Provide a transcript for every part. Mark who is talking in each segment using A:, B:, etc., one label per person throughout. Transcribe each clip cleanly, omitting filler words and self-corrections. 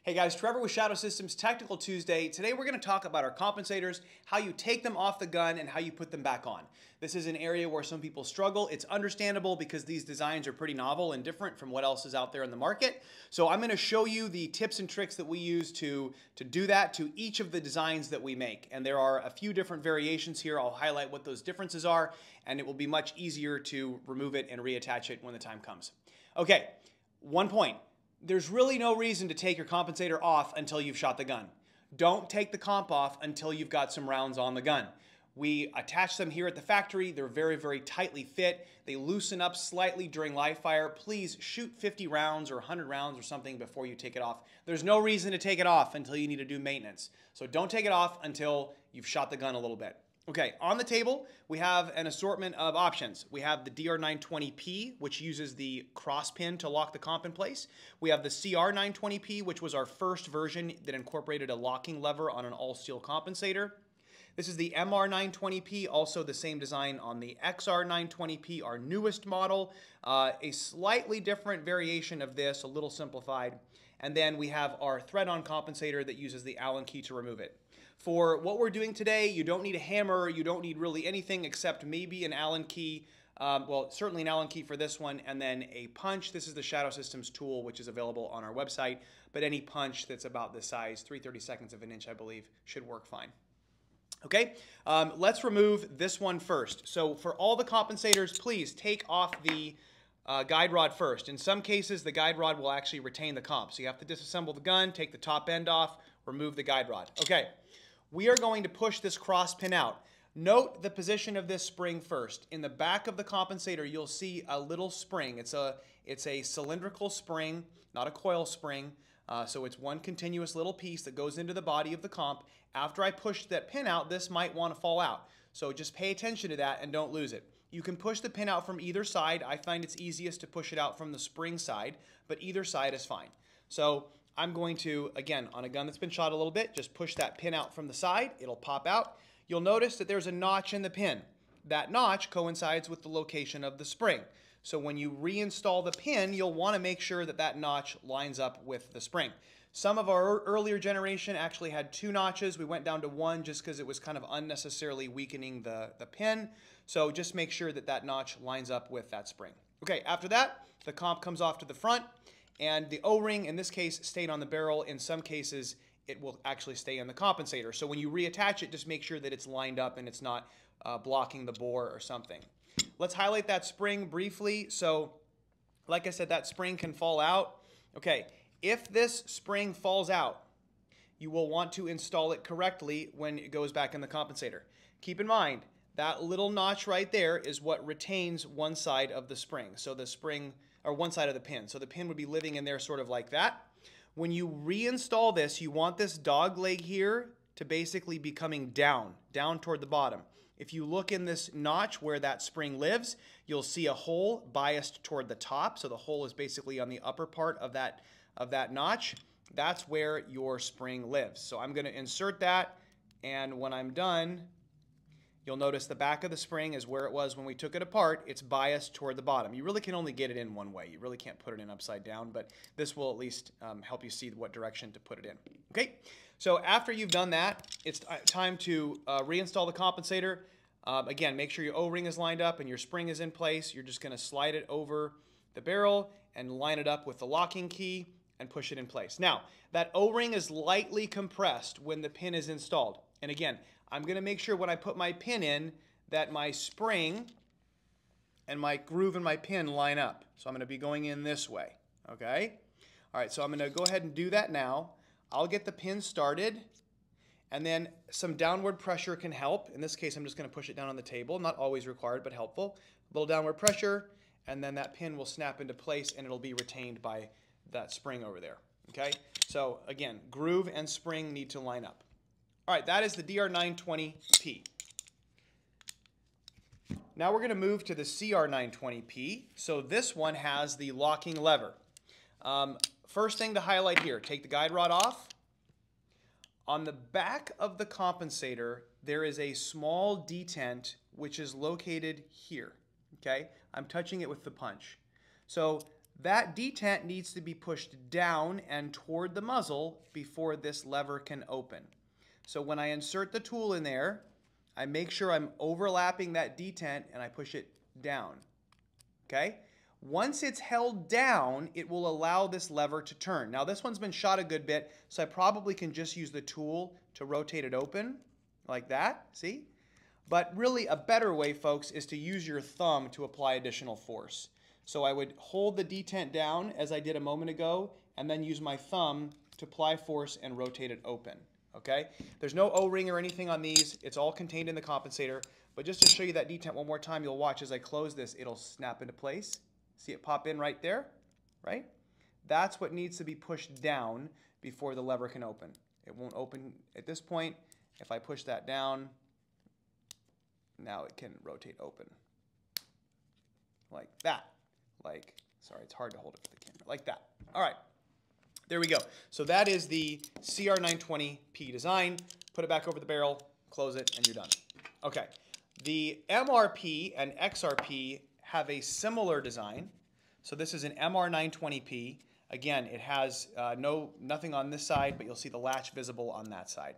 A: Hey guys, Trevor with Shadow Systems Technical Tuesday. Today we're going to talk about our compensators, how you take them off the gun and how you put them back on. This is an area where some people struggle. It's understandable because these designs are pretty novel and different from what else is out there in the market. So I'm going to show you the tips and tricks that we use to do that to each of the designs that we make. And there are a few different variations here. I'll highlight what those differences are, and it will be much easier to remove it and reattach it when the time comes. Okay, one point. There's really no reason to take your compensator off until you've shot the gun. Don't take the comp off until you've got some rounds on the gun. We attach them here at the factory. They're very, very tightly fit. They loosen up slightly during live fire. Please shoot 50 rounds or 100 rounds or something before you take it off. There's no reason to take it off until you need to do maintenance. So don't take it off until you've shot the gun a little bit. Okay, on the table, we have an assortment of options. We have the DR920P, which uses the cross pin to lock the comp in place. We have the CR920P, which was our first version that incorporated a locking lever on an all-steel compensator. This is the MR920P, also the same design on the XR920P, our newest model. A slightly different variation of this, a little simplified. And then we have our thread-on compensator that uses the Allen key to remove it. For what we're doing today, you don't need a hammer, you don't need really anything except maybe an Allen key, well, certainly an Allen key for this one, and then a punch. This is the Shadow Systems tool, which is available on our website, but any punch that's about this size, 3/32 of an inch, I believe, should work fine. Okay, let's remove this one first. So for all the compensators, please take off the guide rod first. In some cases, the guide rod will actually retain the comp. So you have to disassemble the gun, take the top end off, remove the guide rod. Okay. We are going to push this cross pin out. Note the position of this spring first. In the back of the compensator, you'll see a little spring. It's a cylindrical spring, not a coil spring. So it's one continuous little piece that goes into the body of the comp. After I push that pin out, this might want to fall out. So just pay attention to that and don't lose it. You can push the pin out from either side. I find it's easiest to push it out from the spring side, but either side is fine. So I'm going to, again, on a gun that's been shot a little bit, just push that pin out from the side. It'll pop out. You'll notice that there's a notch in the pin. That notch coincides with the location of the spring. So when you reinstall the pin, you'll want to make sure that that notch lines up with the spring. Some of our earlier generation actually had 2 notches. We went down to 1 just because it was kind of unnecessarily weakening the pin. So just make sure that that notch lines up with that spring. Okay, after that, the comp comes off to the front. And the O-ring, in this case, stayed on the barrel. In some cases, it will actually stay in the compensator. So when you reattach it, just make sure that it's lined up and it's not blocking the bore or something. Let's highlight that spring briefly. So, like I said, that spring can fall out. Okay, if this spring falls out, you will want to install it correctly when it goes back in the compensator. Keep in mind, that little notch right there is what retains one side of the spring. So the spring, or one side of the pin. So the pin would be living in there sort of like that. When you reinstall this, you want this dog leg here to basically be coming down toward the bottom. If you look in this notch where that spring lives, you'll see a hole biased toward the top. So the hole is basically on the upper part of that notch. That's where your spring lives. So I'm going to insert that, and when I'm done, you'll notice the back of the spring is where it was when we took it apart. It's biased toward the bottom. You really can only get it in one way. You really can't put it in upside down, but this will at least help you see what direction to put it in. Okay, so after you've done that, it's time to reinstall the compensator. Again, make sure your O-ring is lined up and your spring is in place. You're just going to slide it over the barrel and line it up with the locking key and push it in place. Now, that O-ring is lightly compressed when the pin is installed. And again, I'm going to make sure when I put my pin in that my spring and my groove and my pin line up. So I'm going to be going in this way, okay? All right, so I'm going to go ahead and do that now. I'll get the pin started, and then some downward pressure can help. In this case, I'm just going to push it down on the table. Not always required, but helpful. A little downward pressure, and then that pin will snap into place, and it'll be retained by that spring over there, okay? So again, groove and spring need to line up. All right, that is the DR920P. Now we're going to move to the CR920P. So this one has the locking lever. First thing to highlight here, take the guide rod off. On the back of the compensator, there is a small detent which is located here. Okay, I'm touching it with the punch. So that detent needs to be pushed down and toward the muzzle before this lever can open. So when I insert the tool in there, I make sure I'm overlapping that detent and I push it down. Okay? Once it's held down, it will allow this lever to turn. Now this one's been shot a good bit, so I probably can just use the tool to rotate it open like that, see? But really a better way, folks, is to use your thumb to apply additional force. So I would hold the detent down as I did a moment ago and then use my thumb to apply force and rotate it open. Okay? There's no O-ring or anything on these. It's all contained in the compensator. But just to show you that detent one more time, you'll watch as I close this, it'll snap into place. See it pop in right there, right? That's what needs to be pushed down before the lever can open. It won't open at this point. If I push that down, now it can rotate open. Like that. Sorry, it's hard to hold it for the camera. Like that. All right. There we go. So that is the CR920P design. Put it back over the barrel, close it, and you're done. Okay. The MRP and XRP have a similar design. So this is an MR920P. Again, it has nothing on this side, but you'll see the latch visible on that side.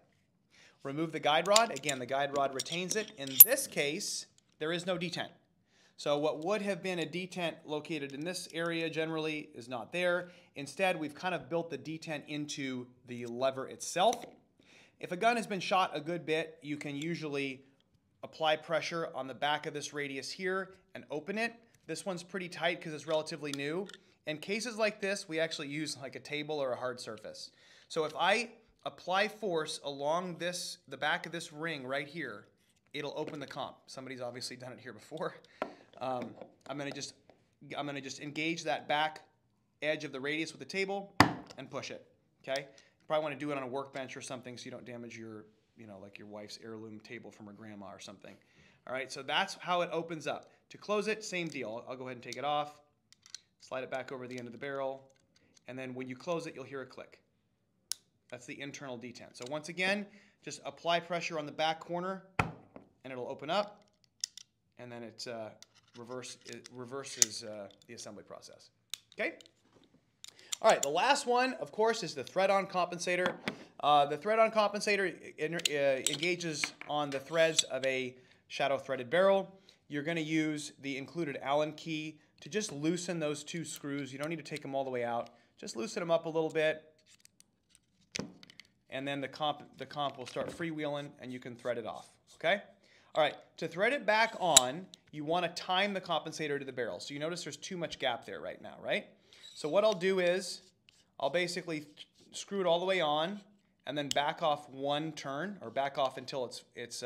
A: Remove the guide rod. Again, the guide rod retains it. In this case, there is no detent. So what would have been a detent located in this area generally is not there. Instead, we've kind of built the detent into the lever itself. If a gun has been shot a good bit, you can usually apply pressure on the back of this radius here and open it. This one's pretty tight because it's relatively new. In cases like this, we actually use like a table or a hard surface. So if I apply force along the back of this ring right here, it'll open the comp. Somebody's obviously done it here before. I'm gonna just engage that back edge of the radius with the table and push it. Okay? You probably want to do it on a workbench or something so you don't damage your, like your wife's heirloom table from her grandma or something. All right, so that's how it opens up. To close it, same deal. I'll go ahead and take it off, slide it back over the end of the barrel, and then when you close it, you'll hear a click. That's the internal detent. So once again, just apply pressure on the back corner, and it'll open up, and then it reverses the assembly process. Okay? All right, the last one, of course, is the thread-on compensator. The thread-on compensator engages on the threads of a shadow threaded barrel. You're going to use the included Allen key to just loosen those two screws. You don't need to take them all the way out. Just loosen them up a little bit, and then the comp will start freewheeling, and you can thread it off. Okay? All right, to thread it back on, you want to time the compensator to the barrel. So you notice there's too much gap there right now, right? So what I'll do is I'll basically screw it all the way on and then back off one turn, or back off until it's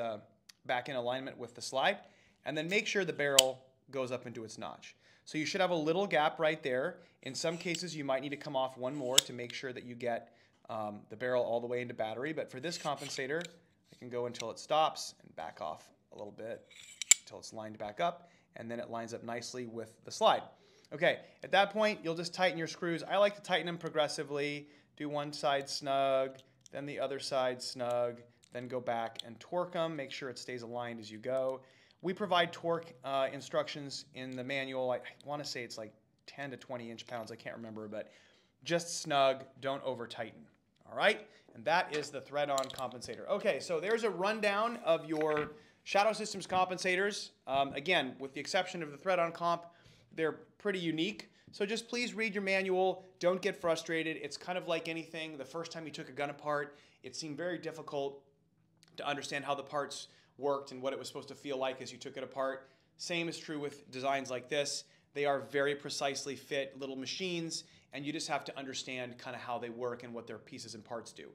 A: back in alignment with the slide, and then make sure the barrel goes up into its notch. So you should have a little gap right there. In some cases, you might need to come off one more to make sure that you get the barrel all the way into battery. But for this compensator, I can go until it stops and back off a little bit until it's lined back up, and then it lines up nicely with the slide. Okay, at that point, you'll just tighten your screws. I like to tighten them progressively. Do one side snug, then the other side snug, then go back and torque them. Make sure it stays aligned as you go. We provide torque instructions in the manual. I want to say it's like 10 to 20 inch-pounds. I can't remember, but just snug. Don't over-tighten. All right? And that is the thread-on compensator. Okay, so there's a rundown of your Shadow Systems compensators. Again, with the exception of the thread-on comp, they're pretty unique. So just please read your manual. Don't get frustrated. It's kind of like anything. The first time you took a gun apart, it seemed very difficult to understand how the parts worked and what it was supposed to feel like as you took it apart. Same is true with designs like this. They are very precisely fit little machines, and you just have to understand kind of how they work and what their pieces and parts do.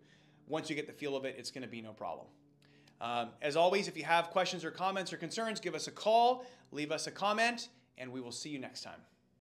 A: Once you get the feel of it, it's going to be no problem. As always, if you have questions or comments or concerns, give us a call, leave us a comment, and we will see you next time.